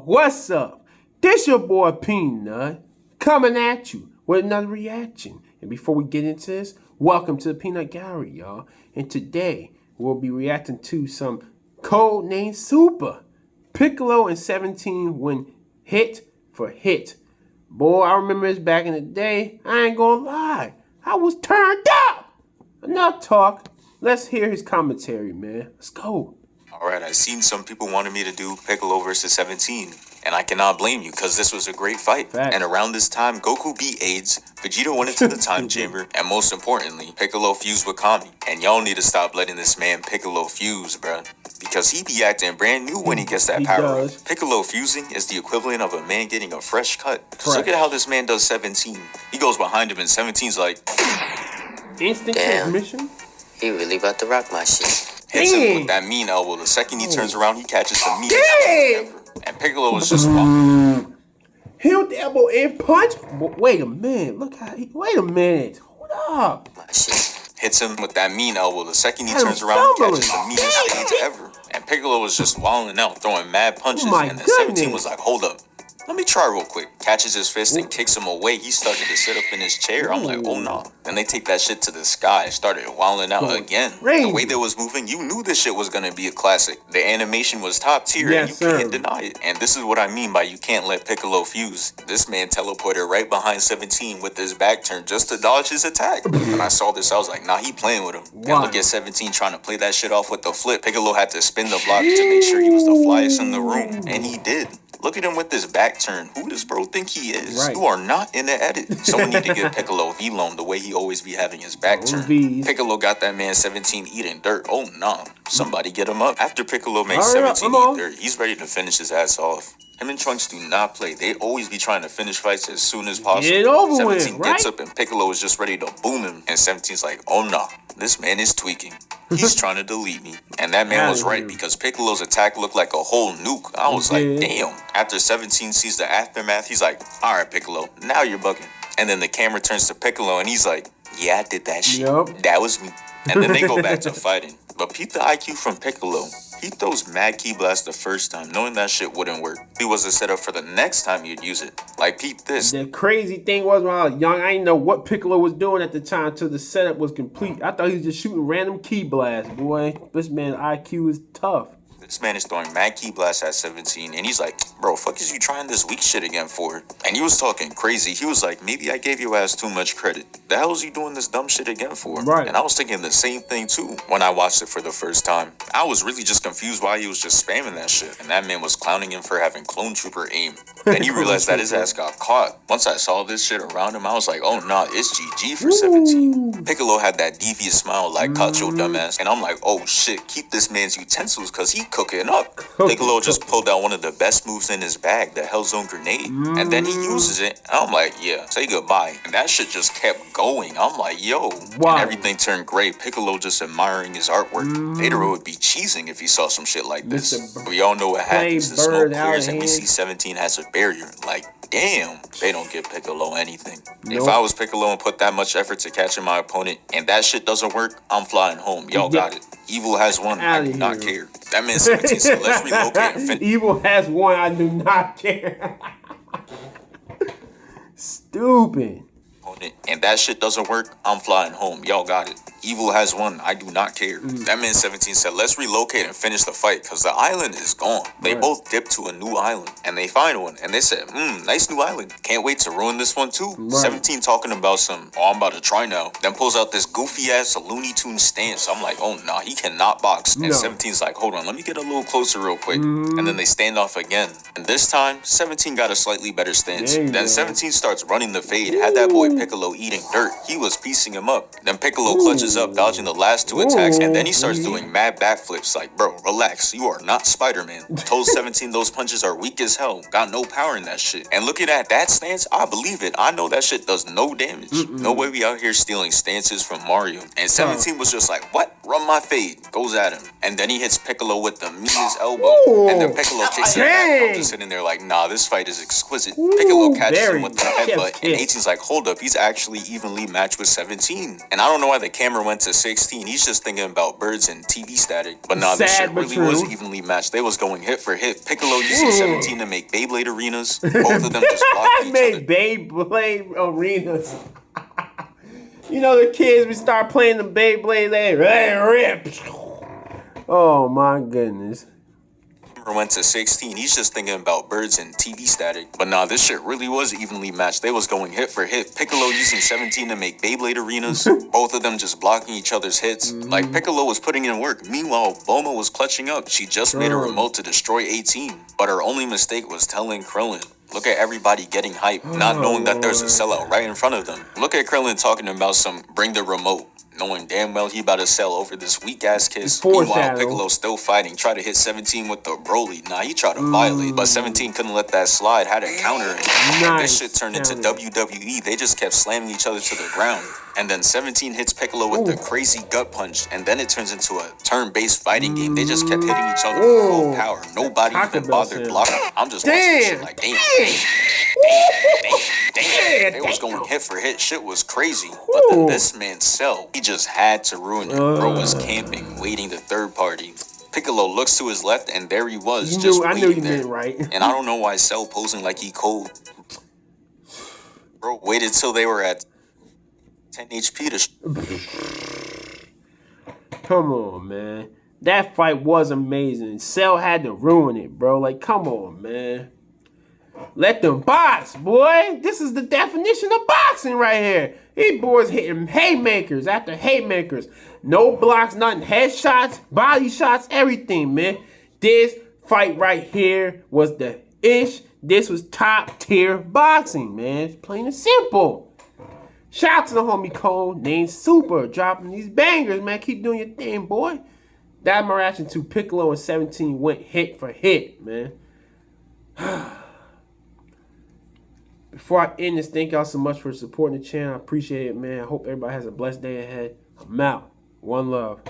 what's up? This your boy Peanut coming at you with another reaction. And before we get into this, welcome to the Peanut Gallery, y'all. And today we'll be reacting to some code name Super. Piccolo and 17 went hit for hit. Boy, I remember this back in the day. I ain't gonna lie, I was turned up. Enough talk. Let's hear his commentary, man. Let's go. Alright, I seen some people wanted me to do Piccolo versus 17, and I cannot blame you, because this was a great fight. Facts. And around this time, Goku beat AIDS, Vegeta went into the time chamber, and most importantly, Piccolo fused with Kami. And y'all need to stop letting this man Piccolo fuse, bruh, because he be acting brand new when he gets that power up. Piccolo fusing is the equivalent of a man getting a fresh cut. Look at how this man does 17. He goes behind him, and 17's like... Instant transmission? He really about to rock my shit. Hits him with that mean elbow. The second he turns around, he catches the mean elbow. And Piccolo was just walking. Hit the elbow and punch? Wait a minute. Look how he... Wait a minute. Hold up. My shit. Hits him with that mean elbow. The second he turns around, he catches the meanest stage ever. And Piccolo was just wilding out, throwing mad punches. And then 17 was like, hold up. Let me try real quick. Catches his fist and kicks him away. He started to sit up in his chair. I'm like, oh no. Then they take that shit to the sky. Started wilding out again. The way they was moving, you knew this shit was gonna be a classic. The animation was top tier, and you can't deny it. And this is what I mean by you can't let Piccolo fuse. This man teleported right behind 17 with his back turned just to dodge his attack. When I saw this, I was like, nah, he playing with him. And look at 17 trying to play that shit off with the flip. Piccolo had to spin the block to make sure he was the flyest in the room, and he did. Look at him with his back turned. Who does bro think he is? You are not in the edit. Someone need to give Piccolo V-Loan the way he always be having his back turned. Piccolo got that man 17 eating dirt. Oh no. Somebody get him up. After Piccolo makes 17 eat dirt, he's ready to finish his ass off. Him and Trunks do not play. They always be trying to finish fights as soon as possible. Get it over 17 with, gets up and Piccolo is just ready to boom him. And 17's like, oh no, this man is tweaking. He's trying to delete me. And that man was right, because Piccolo's attack looked like a whole nuke. I was like, damn. After 17 sees the aftermath, he's like, all right, Piccolo, now you're bugging. And then the camera turns to Piccolo and he's like, yeah, I did that shit. That was me. And then they go back to fighting. But peep the IQ from Piccolo. He throws mad key blast the first time, knowing that shit wouldn't work. It was a setup for the next time you'd use it. Like, peep this. The crazy thing was, when I was young, I didn't know what Piccolo was doing at the time until the setup was complete. I thought he was just shooting random key blasts, boy. This man's IQ is tough. This man is throwing mad key blasts at 17, and he's like, bro, fuck is you trying this weak shit again for? And he was talking crazy. He was like, maybe I gave your ass too much credit. The hell is you doing this dumb shit again for? And I was thinking the same thing too when I watched it for the first time. I was really just confused why he was just spamming that shit. And that man was clowning him for having clone trooper aim. Then he realized that his ass got caught. Once I saw this shit around him, I was like, oh nah, it's GG for 17. Piccolo had that devious smile like, caught your dumbass. And I'm like, oh shit, keep this man's utensils, cause he cooking up. Piccolo just pulled out one of the best moves in his bag, the Hellzone grenade. And then he uses it. And I'm like, yeah, say goodbye. And that shit just kept going. I'm like, yo. And everything turned gray. Piccolo just admiring his artwork. Vader would be cheesing if he saw some shit like this. We all know what happens. The smoke clears and we see 17 has a barrier. Like, damn, they don't give Piccolo anything. If I was Piccolo and put that much effort to catching my opponent and that shit doesn't work, I'm flying home. Y'all got it. Evil has won. I do not care. That man 17 said, let's relocate and finish. Evil has won. I do not care. Stupid. And that shit doesn't work, I'm flying home. Y'all got it. Evil has won. I do not care. That man 17 said, let's relocate and finish the fight, because the island is gone. They both dipped to a new island, and they find one, and they said, nice new island. Can't wait to ruin this one too. 17 talking about some, oh, I'm about to try now. Then pulls out this goofy-ass Looney Tunes stance. I'm like, oh, nah, he cannot box. And 17's like, hold on, let me get a little closer real quick. And then they stand off again. And this time, 17 got a slightly better stance. Then 17 starts running the fade. Had that boy Piccolo eating dirt. He was piecing him up. Then Piccolo clutches up, dodging the last two attacks, and then he starts doing mad backflips. Like, bro, relax. You are not Spider-Man. Told 17 those punches are weak as hell. Got no power in that shit. And looking at that stance, I believe it. I know that shit does no damage. No way we out here stealing stances from Mario. And 17 was just like, what? Run my fade. Goes at him. And then he hits Piccolo with the meanest elbow. And then Piccolo kicks him back. I'm just sitting there like, nah, this fight is exquisite. Piccolo catches him with the headbutt. And 18's like, hold up, he's actually evenly matched with 17. And I don't know why the camera Camera went to 16. He's just thinking about birds and TV static. But nah, this Sad shit but really true. was evenly matched. They was going hit for hit. Piccolo using 17 to make Beyblade arenas. Both of them just blocking each made other. Beyblade arenas. You know the kids, we start playing the Beyblade, they rip. Oh my goodness. Went to 16. He's just thinking about birds and TV static. But nah, this shit really was evenly matched. They was going hit for hit. Piccolo using 17 to make Beyblade arenas. Both of them just blocking each other's hits. Like Piccolo was putting in work. Meanwhile, Bulma was clutching up. She just made a remote to destroy 18. But her only mistake was telling Krillin. Look at everybody getting hyped, not knowing that there's a sellout right in front of them. Look at Krillin talking about some bring the remote, knowing damn well he about to sell over this weak-ass kiss. Meanwhile, Piccolo still fighting, try to hit 17 with the Broly. Nah, he tried to violate, but 17 couldn't let that slide, had a counter. And this shit turned into WWE. They just kept slamming each other to the ground. And then 17 hits Piccolo with the crazy gut punch, and then it turns into a turn-based fighting game. They just kept hitting each other with full power. Nobody even bothered blocking. I'm just watching this shit like, damn. They was going hit for hit. Shit was crazy. But then this man Cell, he just had to ruin it. Bro was camping, waiting the third party. Piccolo looks to his left, and there he was, just waiting there. I knew you meant right. And I don't know why Cell posing like he cold. Bro waited till they were at 10 HP to... Come on, man. That fight was amazing. Cell had to ruin it, bro. Like, come on, man. Let them box, boy. This is the definition of boxing right here. These boys hitting haymakers after haymakers. No blocks, nothing. Headshots, body shots, everything, man. This fight right here was the ish. This was top tier boxing, man. It's plain and simple. Shout out to the homie Cole named Super, dropping these bangers, man. Keep doing your thing, boy. That my reaction to Piccolo and 17 went hit for hit, man. Before I end this, thank y'all so much for supporting the channel. I appreciate it, man. I hope everybody has a blessed day ahead. I'm out. One love.